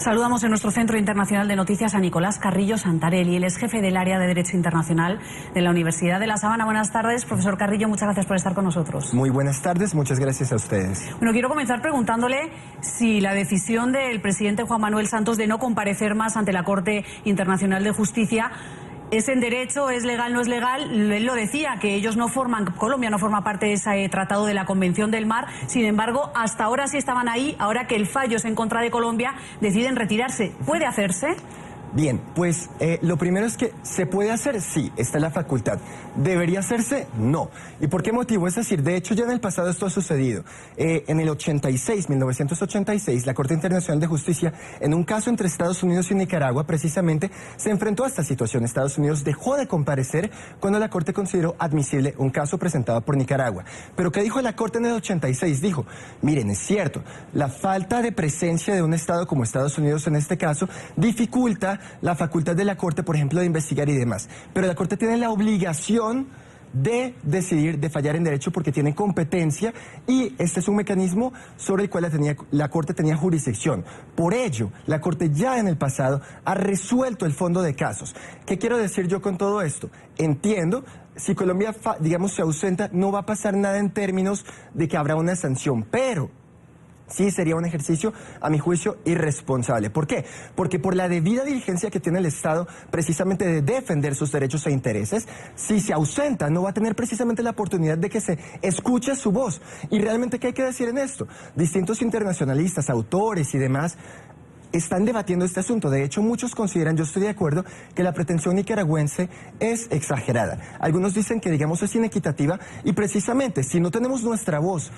Saludamos en nuestro Centro Internacional de Noticias a Nicolás Carrillo Santarelli. Él es jefe del área de Derecho Internacional de la Universidad de La Sabana. Buenas tardes, profesor Carrillo, muchas gracias por estar con nosotros. Muy buenas tardes, muchas gracias a ustedes. Bueno, quiero comenzar preguntándole si la decisión del presidente Juan Manuel Santos de no comparecer más ante la Corte Internacional de Justicia ¿es en derecho, es legal, no es legal? Él lo decía, que ellos no forman, Colombia no forma parte de ese tratado de la Convención del Mar. Sin embargo, hasta ahora sí estaban ahí. Ahora que el fallo es en contra de Colombia, deciden retirarse. ¿Puede hacerse? Bien, pues lo primero es que ¿se puede hacer? Sí, está la facultad. ¿Debería hacerse? No. ¿Y por qué motivo? Es decir, de hecho ya en el pasado esto ha sucedido. En el 1986, la Corte Internacional de Justicia, en un caso entre Estados Unidos y Nicaragua, precisamente, se enfrentó a esta situación. Estados Unidos dejó de comparecer cuando la Corte consideró admisible un caso presentado por Nicaragua. Pero ¿qué dijo la Corte en el 86? Dijo, miren, es cierto, la falta de presencia de un Estado como Estados Unidos en este caso dificulta la facultad de la Corte, por ejemplo, de investigar y demás. Pero la Corte tiene la obligación de decidir, de fallar en derecho porque tiene competencia y este es un mecanismo sobre el cual la Corte tenía jurisdicción. Por ello, la Corte ya en el pasado ha resuelto el fondo de casos. ¿Qué quiero decir yo con todo esto? Entiendo, si Colombia, digamos, se ausenta, no va a pasar nada en términos de que habrá una sanción, pero sí sería un ejercicio, a mi juicio, irresponsable. ¿Por qué? Porque por la debida diligencia que tiene el Estado, precisamente de defender sus derechos e intereses, si se ausenta, no va a tener precisamente la oportunidad de que se escuche su voz. Y realmente, ¿qué hay que decir en esto? Distintos internacionalistas, autores y demás están debatiendo este asunto. De hecho, muchos consideran, yo estoy de acuerdo, que la pretensión nicaragüense es exagerada. Algunos dicen que, digamos, es inequitativa y precisamente, si no tenemos nuestra voz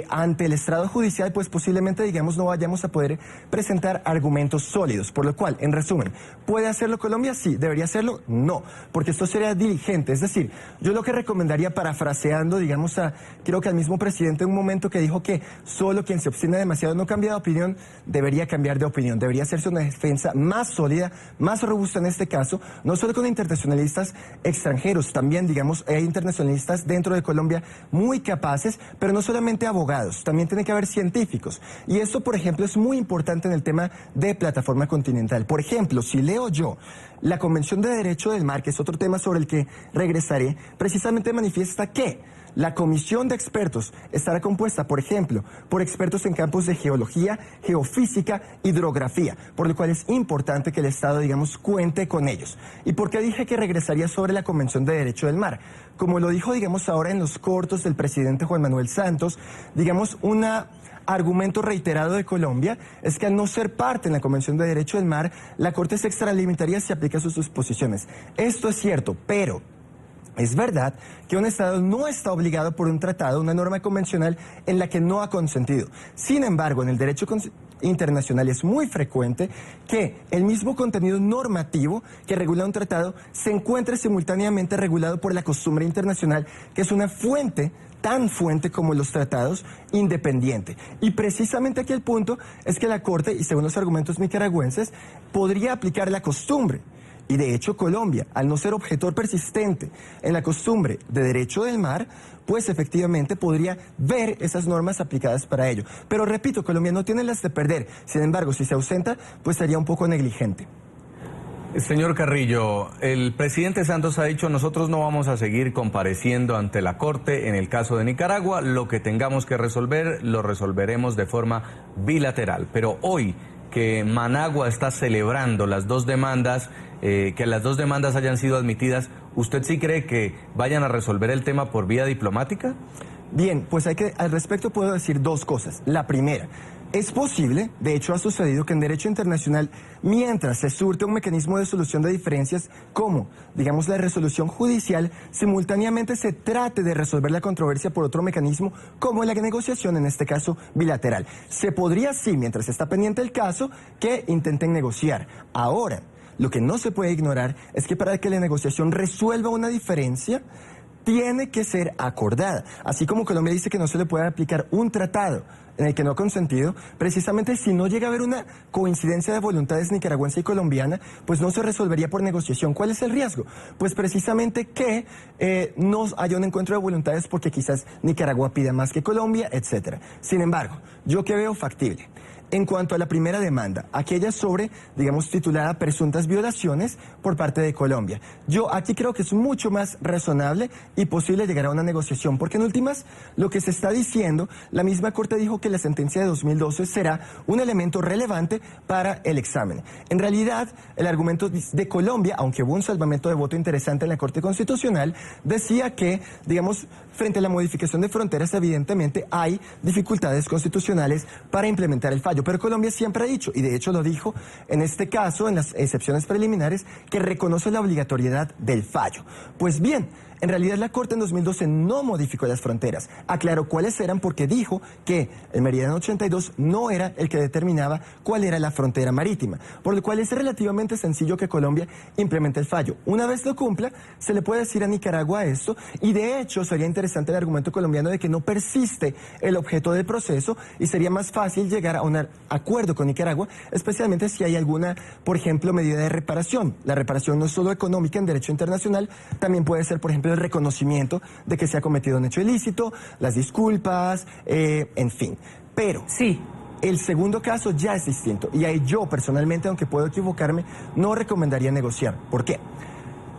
ante el estrado judicial, pues posiblemente, digamos, no vayamos a poder presentar argumentos sólidos. Por lo cual, en resumen, ¿puede hacerlo Colombia? Sí. ¿Debería hacerlo? No, porque esto sería diligente. Es decir, yo lo que recomendaría, parafraseando, digamos, creo que al mismo presidente en un momento que dijo que solo quien se obstina demasiado no cambia de opinión, debería cambiar de opinión. Debería hacerse una defensa más sólida, más robusta en este caso, no solo con internacionalistas extranjeros, también, digamos, hay internacionalistas dentro de Colombia muy capaces, pero no solamente abogados, también tiene que haber científicos. Y esto, por ejemplo, es muy importante en el tema de plataforma continental. Por ejemplo, si leo yo la Convención de Derecho del Mar, que es otro tema sobre el que regresaré, precisamente manifiesta que la comisión de expertos estará compuesta, por ejemplo, por expertos en campos de geología, geofísica, hidrografía, por lo cual es importante que el Estado, digamos, cuente con ellos. ¿Y por qué dije que regresaría sobre la Convención de Derecho del Mar? Como lo dijo, digamos, ahora en los cortos del presidente Juan Manuel Santos, digamos, argumento reiterado de Colombia es que al no ser parte en la Convención de Derecho del Mar, la Corte se extralimitaría si aplica sus disposiciones. Esto es cierto, pero es verdad que un Estado no está obligado por un tratado, una norma convencional en la que no ha consentido. Sin embargo, en el derecho internacional es muy frecuente que el mismo contenido normativo que regula un tratado se encuentre simultáneamente regulado por la costumbre internacional, que es una fuente tan fuente como los tratados, independiente. Y precisamente aquí el punto es que la Corte, y según los argumentos nicaragüenses, podría aplicar la costumbre. Y de hecho Colombia, al no ser objetor persistente en la costumbre de derecho del mar, pues efectivamente podría ver esas normas aplicadas para ello. Pero repito, Colombia no tiene las de perder. Sin embargo, si se ausenta, pues sería un poco negligente. Señor Carrillo, el presidente Santos ha dicho, nosotros no vamos a seguir compareciendo ante la Corte en el caso de Nicaragua, lo que tengamos que resolver, lo resolveremos de forma bilateral. Pero hoy, que Managua está celebrando las dos demandas, que las dos demandas hayan sido admitidas, ¿usted sí cree que vayan a resolver el tema por vía diplomática? Bien, pues al respecto puedo decir dos cosas. La primera, es posible, de hecho ha sucedido, que en derecho internacional, mientras se surte un mecanismo de solución de diferencias como, digamos, la resolución judicial, simultáneamente se trate de resolver la controversia por otro mecanismo como la negociación, en este caso bilateral. Se podría, sí, mientras está pendiente el caso, que intenten negociar. Ahora, lo que no se puede ignorar es que para que la negociación resuelva una diferencia, tiene que ser acordada. Así como Colombia dice que no se le puede aplicar un tratado en el que no ha consentido, precisamente si no llega a haber una coincidencia de voluntades nicaragüense y colombiana, pues no se resolvería por negociación. ¿Cuál es el riesgo? Pues precisamente que no haya un encuentro de voluntades porque quizás Nicaragua pida más que Colombia, etcétera. Sin embargo, ¿yo qué veo factible? En cuanto a la primera demanda, aquella sobre, digamos, titulada presuntas violaciones por parte de Colombia, yo aquí creo que es mucho más razonable y posible llegar a una negociación, porque en últimas, lo que se está diciendo, la misma Corte dijo que la sentencia de 2012 será un elemento relevante para el examen. En realidad, el argumento de Colombia, aunque hubo un salvamento de voto interesante en la Corte Constitucional, decía que, digamos, frente a la modificación de fronteras, evidentemente hay dificultades constitucionales para implementar el fallo. Pero Colombia siempre ha dicho, y de hecho lo dijo en este caso, en las excepciones preliminares, que reconoce la obligatoriedad del fallo. Pues bien, en realidad la Corte en 2012 no modificó las fronteras, aclaró cuáles eran porque dijo que el meridiano 82 no era el que determinaba cuál era la frontera marítima, por lo cual es relativamente sencillo que Colombia implemente el fallo. Una vez lo cumpla, se le puede decir a Nicaragua esto, y de hecho sería interesante el argumento colombiano de que no persiste el objeto del proceso y sería más fácil llegar a un acuerdo con Nicaragua, especialmente si hay alguna, por ejemplo, medida de reparación. La reparación no es solo económica en derecho internacional, también puede ser, por ejemplo, el reconocimiento de que se ha cometido un hecho ilícito, las disculpas, en fin. Pero sí, el segundo caso ya es distinto y ahí yo personalmente, aunque puedo equivocarme, no recomendaría negociar. ¿Por qué?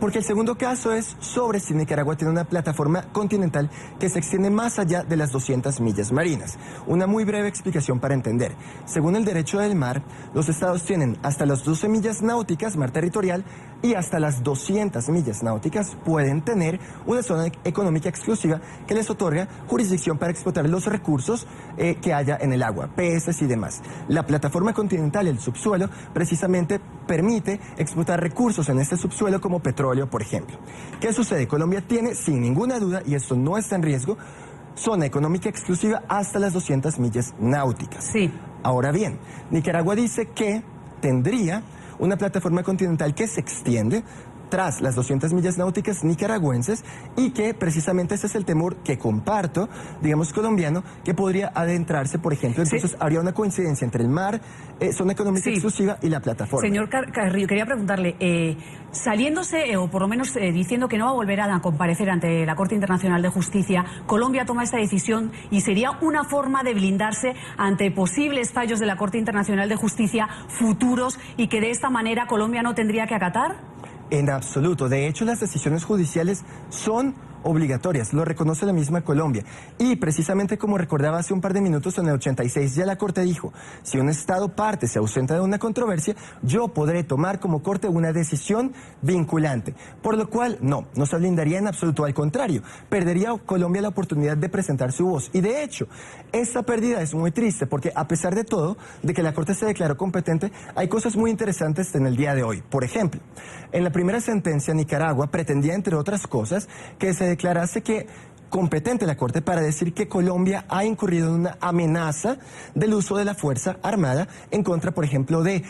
Porque el segundo caso es sobre si Nicaragua tiene una plataforma continental que se extiende más allá de las 200 millas marinas. Una muy breve explicación para entender. Según el derecho del mar, los estados tienen hasta las 12 millas náuticas, mar territorial, y hasta las 200 millas náuticas pueden tener una zona económica exclusiva que les otorga jurisdicción para explotar los recursos que haya en el agua, peces y demás. La plataforma continental, el subsuelo, precisamente permite explotar recursos en este subsuelo como petróleo, por ejemplo. ¿Qué sucede? Colombia tiene, sin ninguna duda, y esto no está en riesgo, zona económica exclusiva hasta las 200 millas náuticas. sí. Ahora bien, Nicaragua dice que tendría una plataforma continental que se extiende tras las 200 millas náuticas nicaragüenses y que precisamente ese es el temor que comparto, digamos, colombiano, que podría adentrarse, por ejemplo, entonces habría una coincidencia entre el mar, zona económica exclusiva y la plataforma. Señor Carrillo, quería preguntarle, saliéndose, o por lo menos diciendo que no va a volver a comparecer ante la Corte Internacional de Justicia, Colombia toma esta decisión y sería una forma de blindarse ante posibles fallos de la Corte Internacional de Justicia futuros y que de esta manera Colombia no tendría que acatar. En absoluto. De hecho, las decisiones judiciales son obligatorias, lo reconoce la misma Colombia. Y precisamente como recordaba hace un par de minutos, en el 86 ya la Corte dijo, si un Estado parte se ausenta de una controversia, yo podré tomar como Corte una decisión vinculante. Por lo cual, no se blindaría en absoluto, al contrario, perdería Colombia la oportunidad de presentar su voz. Y de hecho, esta pérdida es muy triste porque a pesar de todo, de que la Corte se declaró competente, hay cosas muy interesantes en el día de hoy. Por ejemplo, en la primera sentencia, Nicaragua pretendía, entre otras cosas, que se declarase que competente la Corte para decir que Colombia ha incurrido en una amenaza del uso de la Fuerza Armada en contra, por ejemplo, de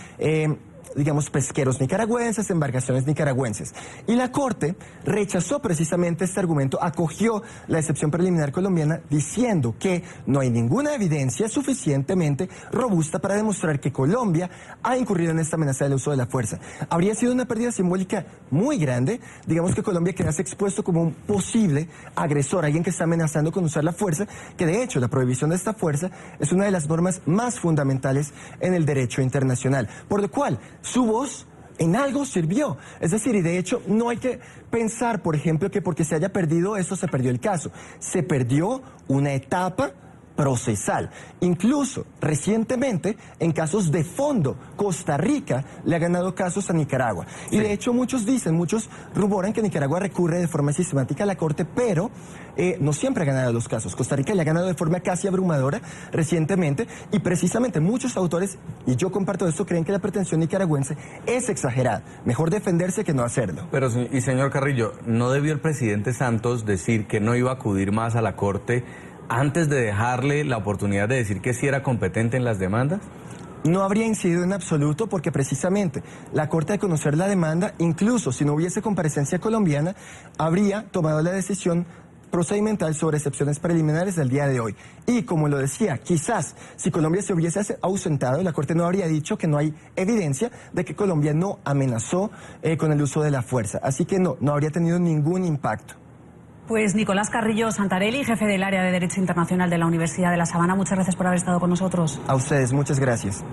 digamos, pesqueros nicaragüenses, embarcaciones nicaragüenses. Y la Corte rechazó precisamente este argumento, acogió la excepción preliminar colombiana diciendo que no hay ninguna evidencia suficientemente robusta para demostrar que Colombia ha incurrido en esta amenaza del uso de la fuerza. Habría sido una pérdida simbólica muy grande, digamos que Colombia quedase expuesto como un posible agresor, alguien que está amenazando con usar la fuerza, que de hecho la prohibición de esta fuerza es una de las normas más fundamentales en el derecho internacional, por lo cual su voz en algo sirvió. Es decir, y de hecho no hay que pensar, por ejemplo, que porque se haya perdido eso se perdió el caso. Se perdió una etapa procesal. Incluso recientemente, en casos de fondo, Costa Rica le ha ganado casos a Nicaragua. Y de hecho muchos rumoran que Nicaragua recurre de forma sistemática a la Corte, pero no siempre ha ganado los casos. Costa Rica le ha ganado de forma casi abrumadora recientemente, y precisamente muchos autores, y yo comparto esto, creen que la pretensión nicaragüense es exagerada. Mejor defenderse que no hacerlo. Pero, y señor Carrillo, ¿no debió el presidente Santos decir que no iba a acudir más a la Corte antes de dejarle la oportunidad de decir que sí era competente en las demandas? No habría incidido en absoluto porque precisamente la Corte, de conocer la demanda, incluso si no hubiese comparecencia colombiana, habría tomado la decisión procedimental sobre excepciones preliminares del día de hoy. Y como lo decía, quizás si Colombia se hubiese ausentado, la Corte no habría dicho que no hay evidencia de que Colombia no amenazó con el uso de la fuerza. Así que no habría tenido ningún impacto. Pues Nicolás Carrillo Santarelli, jefe del área de Derecho Internacional de la Universidad de La Sabana, muchas gracias por haber estado con nosotros. A ustedes, muchas gracias.